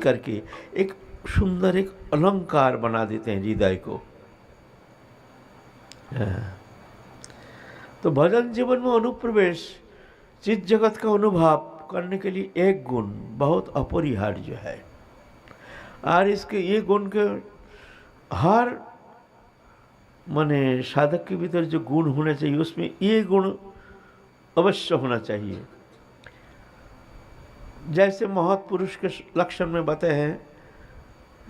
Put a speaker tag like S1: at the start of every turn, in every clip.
S1: करके एक सुंदर एक अलंकार बना देते हैं हृदय को। तो भजन जीवन में अनुप्रवेश, चित जगत का अनुभव करने के लिए एक गुण बहुत अपरिहार्य है। और इसके ये गुण के हर माने साधक के भीतर जो गुण होने चाहिए उसमें ये गुण अवश्य होना चाहिए। जैसे महत्पुरुष के लक्षण में बताए हैं,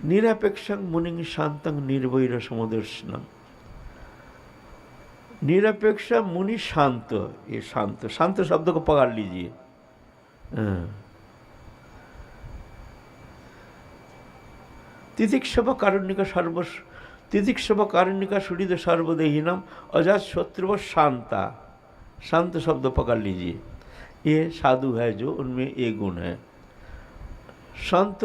S1: निरपेक्षं मुनिं शांतं निर्वैर समुदर्शनम। निरपेक्ष मुनि शांत, ये शांत, शांत शब्द को पकड़ लीजिए। तितिक्षव कारुण्यक सर्व, तितिक्षव कारुण्यक सुहृद सर्वदेहिनम अजात शत्रुव शांता। शांत शब्द पकड़ लीजिए, ये साधु है जो उनमें ये गुण है। शांत,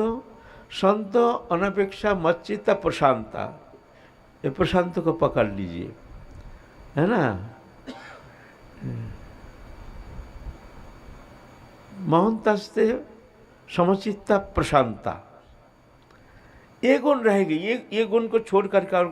S1: शांत अनपेक्षा मच्चिता प्रशांता, ये प्रशांत को पकड़ लीजिए, है ना। महंतस्ते समचित्ता प्रशांता, ये गुण रहेगी। ये गुण को छोड़ करके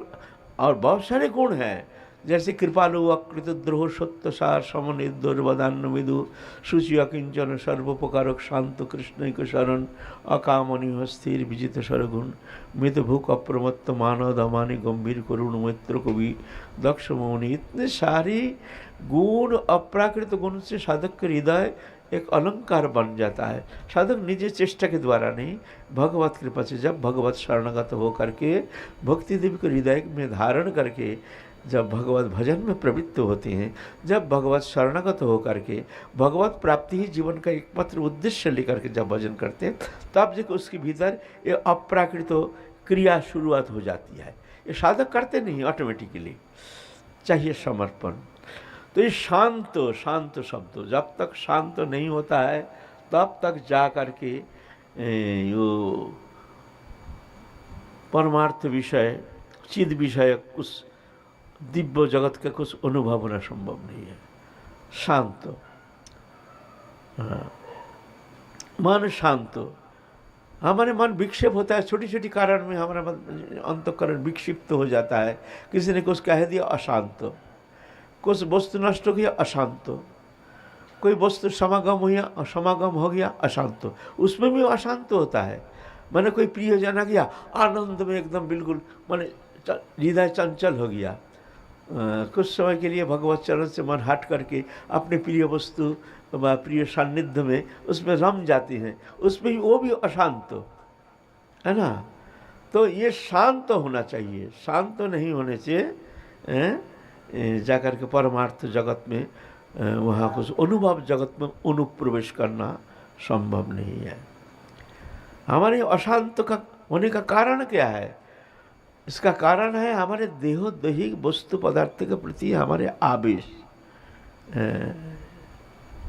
S1: और बहुत सारे गुण हैं, जैसे कृपालु अकृत द्रोह सत्यसार समनिर्वदान्न विदु शुचि अकिंचन सर्वोपकारक शांत कृष्ण शरण अकामनीय स्थिर विजित सरगुण मृत भूख अप्रमत्त मानव दमानी गंभीर करुण मित्र कवि दक्ष मौनी। इतने सारे गुण, अप्राकृत गुण से साधक के हृदय एक अलंकार बन जाता है। साधक निज चेष्टा के द्वारा नहीं, भगवत कृपा से जब भगवत शरणगत हो करके भक्ति देवी को हृदय में धारण करके जब भगवत भजन में प्रवृत्त होते हैं, जब भगवत शरणगत हो करके भगवत प्राप्ति ही जीवन का एकमात्र उद्देश्य लेकर के जब भजन करते हैं, तब जब उसके भीतर ये अप्राकृत क्रिया शुरुआत हो जाती है। ये साधक करते नहीं, ऑटोमेटिकली चाहिए समर्पण। तो ये शांत, शांत शब्द जब तक शांत नहीं होता है तब तक जा करके यो परमार्थ विषय, चिद विषय, कुछ दिव्य जगत का कुछ अनुभव होना संभव नहीं है। शांत, मन शांत, हमारे मन विक्षेप होता है, छोटी छोटी कारण में हमारा मन अंतःकरण विक्षिप्त हो जाता है। किसी ने कुछ कह दिया अशांत, कुछ वस्तु नष्ट हो गया अशांत, कोई वस्तु समागम हो गया अशांत, उसमें भी अशांत होता है। मैंने कोई प्रियजन आ गया, आनंद में एकदम बिल्कुल मैंने हृदय चंचल हो गया। कुछ समय के लिए भगवत चरण से मन हट करके अपने प्रिय वस्तु व प्रिय सान्निध्य में उसमें रम जाती हैं, उसमें भी वो भी अशांत है ना। तो ये शांत होना चाहिए, शांत नहीं होने से जाकर के परमार्थ जगत में वहाँ कुछ अनुभव जगत में अनुप्रवेश करना संभव नहीं है। हमारे अशांत का होने का कारण क्या है? इसका कारण है हमारे देहोदैहिक वस्तु पदार्थ के प्रति हमारे आवेश,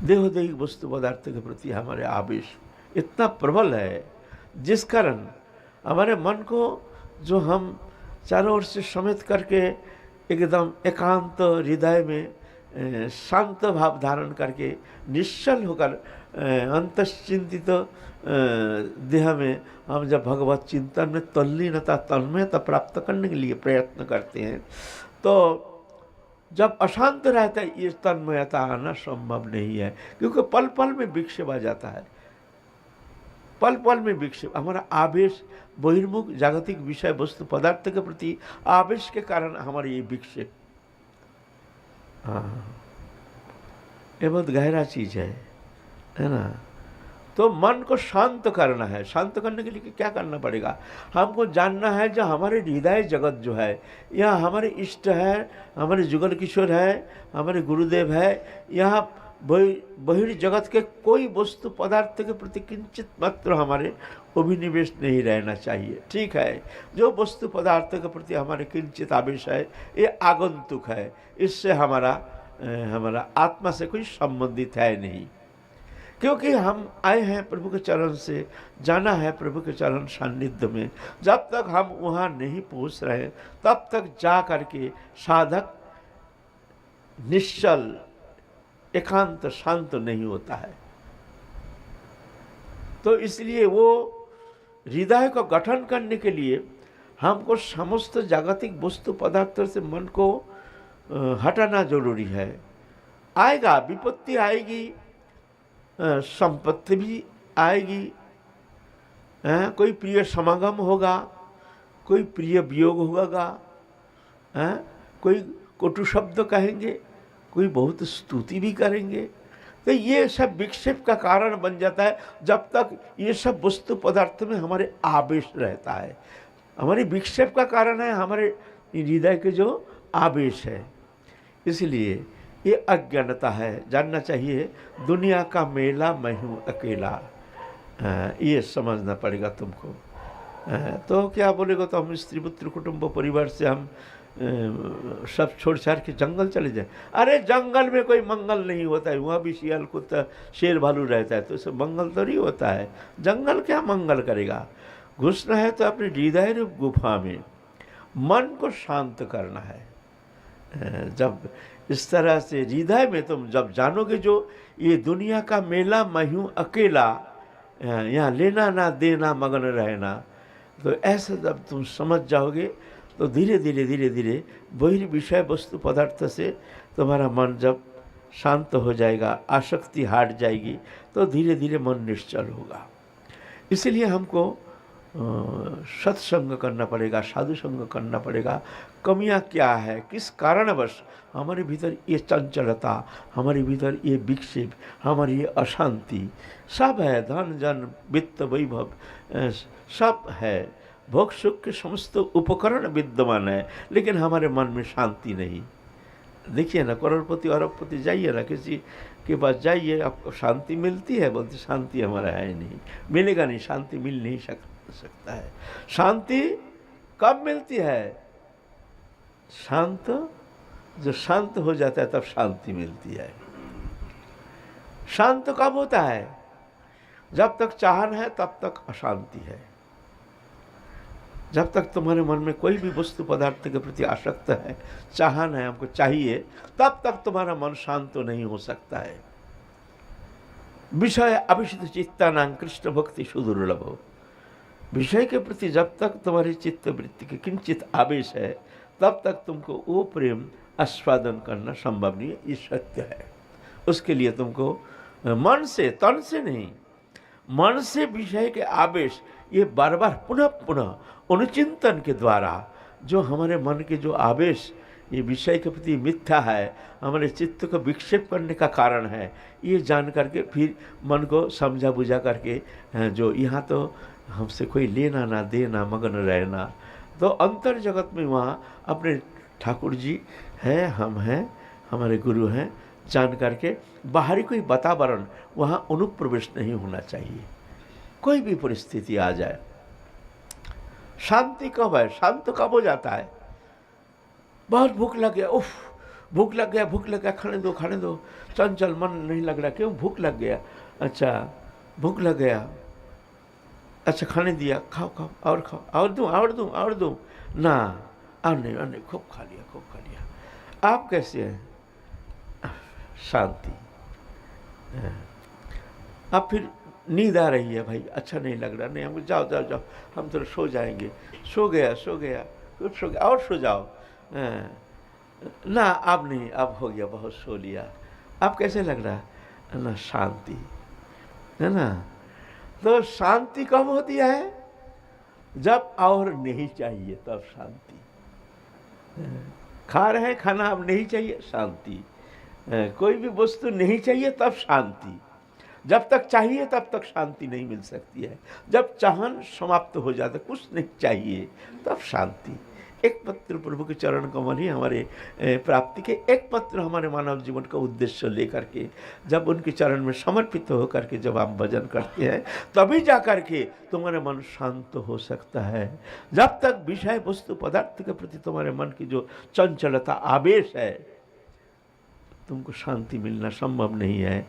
S1: देहोदैहिक वस्तु पदार्थ के प्रति हमारे आवेश इतना प्रबल है, जिस कारण हमारे मन को जो हम चारों ओर से समेत करके एकदम एकांत हृदय में शांत भाव धारण करके निश्चल होकर अंतश्चिंतित देह में हम जब भगवत चिंतन में तल्लीनता, तन्मयता प्राप्त करने के लिए प्रयत्न करते हैं, तो जब अशांत रहता है ये तन्मयता आना संभव नहीं है, क्योंकि पल पल में विक्षेप आ जाता है। पल पल में विक्षेप, हमारा आवेश बहिर्मुख जागतिक विषय वस्तु पदार्थ के प्रति आवेश के कारण हमारे ये विक्षेप, ये बहुत गहरा चीज़ है ना। तो मन को शांत करना है। शांत करने के लिए क्या करना पड़ेगा? हमको जानना है जो हमारे हृदय जगत जो है, यह हमारे इष्ट है, हमारे जुगल किशोर है, हमारे गुरुदेव है, यहाँ बहिर्जगत के कोई वस्तु पदार्थ के प्रति किंचित मात्र हमारे अभिनिवेश नहीं रहना चाहिए। ठीक है, जो वस्तु पदार्थ के प्रति हमारे किंचित आवेश है ये आगंतुक है, इससे हमारा आत्मा से कोई संबंधित है नहीं, क्योंकि हम आए हैं प्रभु के चरण से, जाना है प्रभु के चरण सान्निध्य में। जब तक हम वहाँ नहीं पहुँच रहे तब तक जा करके साधक निश्चल एकांत शांत नहीं होता है। तो इसलिए वो हृदय को गठन करने के लिए हमको समस्त जागतिक वस्तु पदार्थों से मन को हटाना जरूरी है। आएगा, विपत्ति आएगी, संपत्ति भी आएगी, कोई प्रिय समागम होगा, कोई प्रिय वियोग होगा, कोई कटु शब्द कहेंगे, कोई बहुत स्तुति भी करेंगे। तो ये सब विक्षेप का कारण बन जाता है जब तक ये सब वस्तु पदार्थ में हमारे आवेश रहता है। हमारे विक्षेप का कारण है हमारे हृदय के जो आवेश है। इसलिए ये अज्ञानता है। जानना चाहिए दुनिया का मेला मैं हूँ अकेला, ये समझना पड़ेगा तुमको। तो क्या बोलेगा, तो हम स्त्री पुत्र कुटुंब परिवार से हम सब छोड़ छाड़ के जंगल चले जाए। अरे जंगल में कोई मंगल नहीं होता है, वहाँ भी शियाल कुत्ता शेर भालू रहता है, तो इससे मंगल तो नहीं होता है। जंगल क्या मंगल करेगा। घुसना है तो अपने हृदय रूप गुफा में मन को शांत करना है। जब इस तरह से हृदय में तुम जब जानोगे जो ये दुनिया का मेला मैं हूँ अकेला, यहाँ लेना ना देना मगन रहना, तो ऐसा जब तुम समझ जाओगे तो धीरे धीरे धीरे धीरे वही विषय वस्तु पदार्थ से तुम्हारा मन जब शांत हो जाएगा, आसक्ति हट जाएगी, तो धीरे धीरे मन निश्चल होगा। इसलिए हमको सत्संग करना पड़ेगा, साधु संग करना पड़ेगा। कमियां क्या है, किस कारणवश हमारे भीतर ये चंचलता, हमारे भीतर ये विक्षेप, हमारी ये अशांति सब है। धन जन वित्त वैभव सब है, भोग सुख के समस्त उपकरण विद्यमान है, लेकिन हमारे मन में शांति नहीं। देखिए ना, करोड़पति अरबपति जाइए ना, किसी के पास जाइए, आपको शांति मिलती है, बोलते शांति हमारा है नहीं, मिलेगा नहीं, शांति मिल नहीं सकता है। शांति कब मिलती है? शांत जो शांत हो जाता है तब शांति मिलती है। शांत कब होता है? जब तक चाहन है तब तक अशांति है। जब तक तुम्हारे मन में कोई भी वस्तु पदार्थ के प्रति आसक्त है, चाहन है, हमको चाहिए, तब तक तुम्हारा मन शांत तो नहीं हो सकता है। विषय अभिषित चित्तानां कृष्ण भक्ति सुदुर्लभ। विषय के प्रति जब तक तुम्हारी चित्त वृत्ति के किंचित आवेश है, तब तक तुमको वो प्रेम आस्वादन करना संभव नहीं है। ये सत्य है। उसके लिए तुमको मन से, तन से नहीं, मन से विषय के आवेश ये बार बार पुनः पुनः अनुचिंतन के द्वारा जो हमारे मन के जो आवेश ये विषय के प्रति मिथ्या है, हमारे चित्त को विक्षेप करने का कारण है, ये जान करके फिर मन को समझा बुझा करके जो यहाँ तो हमसे कोई लेना ना देना मगन रहना, तो अंतर जगत में वहाँ अपने ठाकुर जी हैं, हम हैं, हमारे गुरु हैं, जान करके बाहरी कोई वातावरण वहाँ अनुप्रवेश नहीं होना चाहिए। कोई भी परिस्थिति आ जाए, शांति कब है? शांत कब हो जाता है? बहुत भूख लग गया, उफ भूख लग गया, भूख लग गया, खाने दो, चंचल मन नहीं लग रहा, क्यों? भूख लग गया। अच्छा भूख लग गया, अच्छा खाने दिया, खाओ खाओ, और खाओ, और दूँ ना, और नहीं, खूब खा लिया। आप कैसे हैं? शांति। अब फिर नींद आ रही है, भाई अच्छा नहीं लग रहा, नहीं हमको जाओ हम तो सो जाएंगे। सो गया, कुछ सो गया, और सो जाओ। ना अब नहीं, अब हो गया, बहुत सो लिया। अब कैसे लग रहा है ना? शांति है ना। तो शांति कब होती है? जब और नहीं चाहिए तब शांति। खा रहे हैं खाना, अब नहीं चाहिए, शांति। कोई भी वस्तु नहीं चाहिए तब शांति। जब तक चाहिए तब तक शांति नहीं मिल सकती है। जब चाहन समाप्त हो जाता, कुछ नहीं चाहिए, तब शांति। एक पत्र प्रभु के चरण कमल ही हमारे प्राप्ति के, एक पत्र हमारे मानव जीवन का उद्देश्य लेकर के जब उनके चरण में समर्पित होकर के जब आप भजन करते हैं, तभी जा कर के तुम्हारा मन शांत हो सकता है। जब तक विषय वस्तु पदार्थ के प्रति तुम्हारे मन की जो चंचलता आवेश है, तुमको शांति मिलना संभव नहीं है।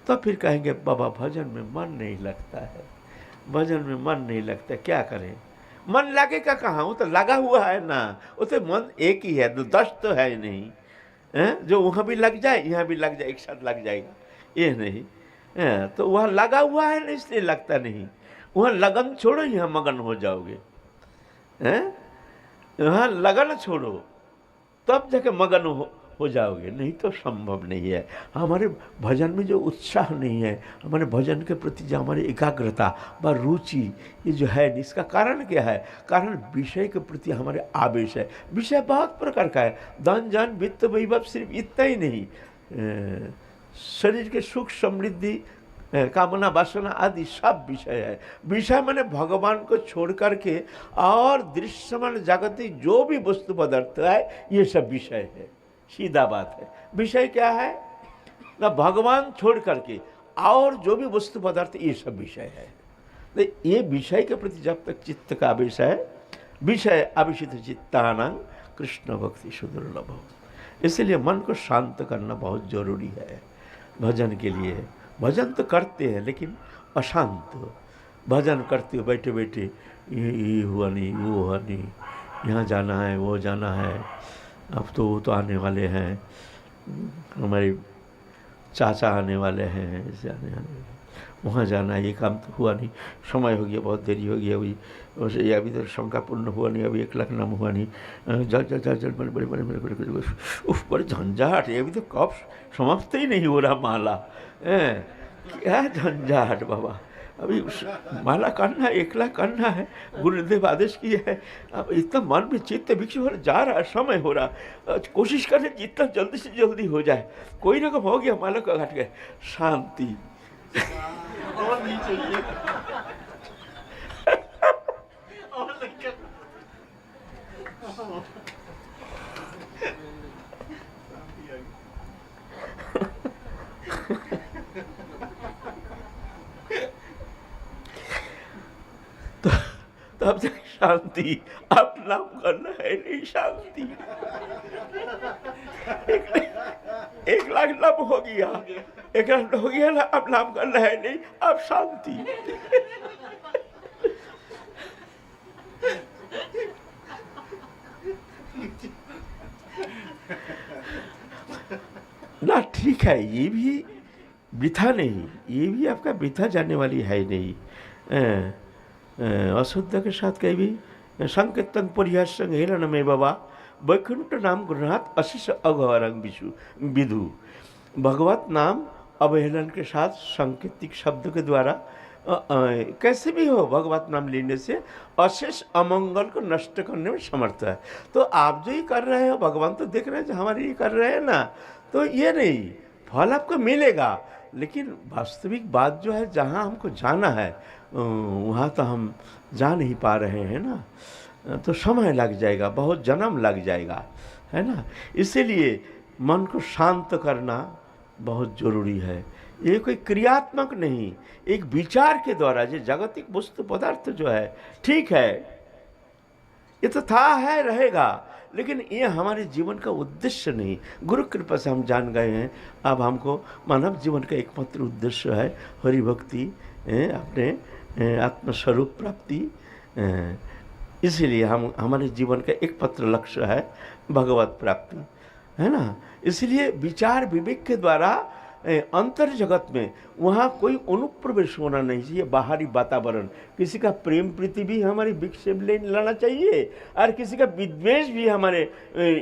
S1: तो फिर कहेंगे बाबा भजन में मन नहीं लगता है, भजन में मन नहीं लगता, क्या करें? मन लगेगा कहाँ? वो तो लगा हुआ है ना, वो तो मन एक ही है, 10 तो है नहीं जो वहाँ भी लग जाए, यहाँ भी लग जाए, एक साथ लग जाएगा, ये नहीं। तो वहाँ लगा हुआ है ना, इसलिए लगता नहीं। वहाँ लगन छोड़ो, यहाँ मगन हो जाओगे। हैं, वहाँ लगन छोड़ो तब जाके मगन हो जाओगे, नहीं तो संभव नहीं है। हमारे भजन में जो उत्साह नहीं है, हमारे भजन के प्रति जो हमारी एकाग्रता व रुचि ये जो है, इसका कारण क्या है? कारण विषय के प्रति हमारे आवेश है। विषय बहुत प्रकार का है, धन जन वित्त वैभव सिर्फ इतना ही नहीं, शरीर के सुख समृद्धि कामना वासना आदि सब विषय है। विषय माने भगवान को छोड़ करके और दृश्यमान जागतिक जो भी वस्तु पदार्थ है ये सब विषय है, सीधा बात है। विषय क्या है ना, भगवान छोड़ करके और जो भी वस्तु पदार्थ ये सब विषय है। तो ये विषय के प्रति जब तक चित्त का आवेश है, विषय आवेशित चित्तानां कृष्ण भक्ति सुदुर्लभ, इसलिए मन को शांत करना बहुत जरूरी है भजन के लिए। भजन तो करते हैं लेकिन अशांत भजन करते हो, बैठे बैठे ये हुआ नहीं, वो हुआ नहीं, यहाँ जाना है, वो जाना है, अब तो वो तो आने वाले हैं, हमारे चाचा आने वाले हैं, ऐसे आने वहाँ जाना है, ये काम तो हुआ नहीं, समय हो गया, बहुत देरी हो गया, अभी अभी तो शंका पूर्ण हुआ नहीं, अभी 1 लाख नाम हुआ नहीं, जल जल जल जल बड़े बड़े बड़े बड़े उफ बड़े झंझाट है, अभी तो कब समाप्त ही नहीं हो रहा माला। क्या झंझाट बाबा, अभी माला करना है, 1 लाख करना है, गुरुदेव आदेश किए है, अब इतना मन में चित्त विक्षेप जा रहा है, समय हो रहा, कोशिश करें जितना जल्दी से जल्दी हो जाए, कोई ना हो गया, माला का घट गए, शांति और नहीं चाहिए। तब तक शांति, अब नाम करना है नहीं शांति। 1 लाख नाम हो गया, 1 लाख हो गया ना, अब नाम करना है नहीं, अब शांति। ना ठीक है, ये भी वृथा नहीं, ये भी आपका वृथा जाने वाली है नहीं। अशुद्ध के साथ कहीं भी संकेतन परिहासंग हेलन में बाबा वैकुंठ नाम गुरुनाथ अशिष अघवरंग विधु। भगवत नाम अवहेलन के साथ सांकेतिक शब्द के द्वारा कैसे भी हो, भगवत नाम लेने से अशेष अमंगल को नष्ट करने में समर्थ है। तो आप जो ही कर रहे हो, भगवान तो देख रहे हैं जो हमारे ये कर रहे हैं ना, तो ये नहीं, फल आपको मिलेगा, लेकिन वास्तविक बात जो है, जहाँ हमको जाना है वहाँ तो हम जा नहीं पा रहे हैं ना, तो समय लग जाएगा, बहुत जन्म लग जाएगा, है ना। इसीलिए मन को शांत करना बहुत ज़रूरी है। ये कोई क्रियात्मक नहीं, एक विचार के द्वारा जो जागतिक वस्तु पदार्थ जो है, ठीक है ये तो था है रहेगा, लेकिन ये हमारे जीवन का उद्देश्य नहीं। गुरु कृपा से हम जान गए हैं, अब हमको मानव जीवन का एकमात्र उद्देश्य है हरि भक्ति, अपने आत्मस्वरूप प्राप्ति। इसीलिए हमारे जीवन का एकमात्र लक्ष्य है भगवत प्राप्ति, है ना। इसलिए विचार विवेक के द्वारा अंतर जगत में वहाँ कोई अनुप्रवेश होना नहीं चाहिए, बाहरी वातावरण। किसी का प्रेम प्रीति भी हमारी विक्षेप लाना चाहिए, और किसी का विद्वेष भी हमारे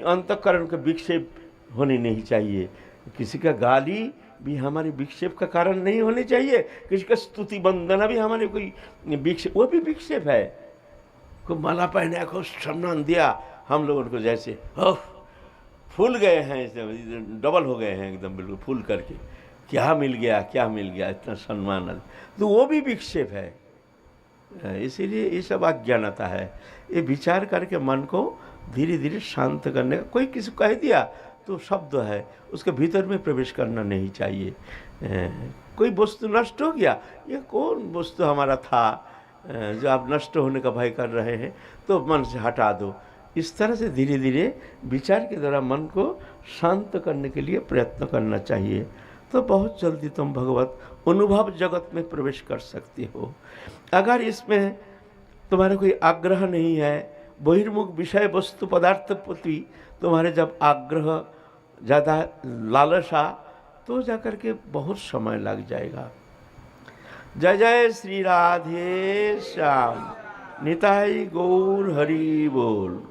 S1: अंतःकरण का विक्षेप होनी नहीं चाहिए। किसी का गाली भी हमारे विक्षेप का कारण नहीं होने चाहिए, किसी का स्तुति वंदना भी हमारे कोई विक्षेप, वो भी विक्षेप है। को माला पहने को सम्मान दिया, हम लोगों को जैसे फूल गए हैं, डबल हो गए हैं एकदम, बिल्कुल फूल करके, क्या मिल गया क्या मिल गया, इतना सम्मान, तो वो भी विक्षेप है। इसीलिए ये सब अज्ञानता है। ये विचार करके मन को धीरे धीरे शांत करने का, कोई किसी को कह दिया तो शब्द है, उसके भीतर में प्रवेश करना नहीं चाहिए। कोई वस्तु नष्ट हो गया, ये कौन वस्तु हमारा था जो आप नष्ट होने का भय कर रहे हैं, तो मन से हटा दो। इस तरह से धीरे धीरे विचार के द्वारा मन को शांत करने के लिए प्रयत्न करना चाहिए, तो बहुत जल्दी तुम भगवत अनुभव जगत में प्रवेश कर सकते हो। अगर इसमें तुम्हारा कोई आग्रह नहीं है, बहिर्मुख विषय वस्तु पदार्थ प्रति तुम्हारे जब आग्रह ज़्यादा लालसा, तो जाकर के बहुत समय लग जाएगा। जय जय श्री राधे श्याम। निताई गौर हरि बोल।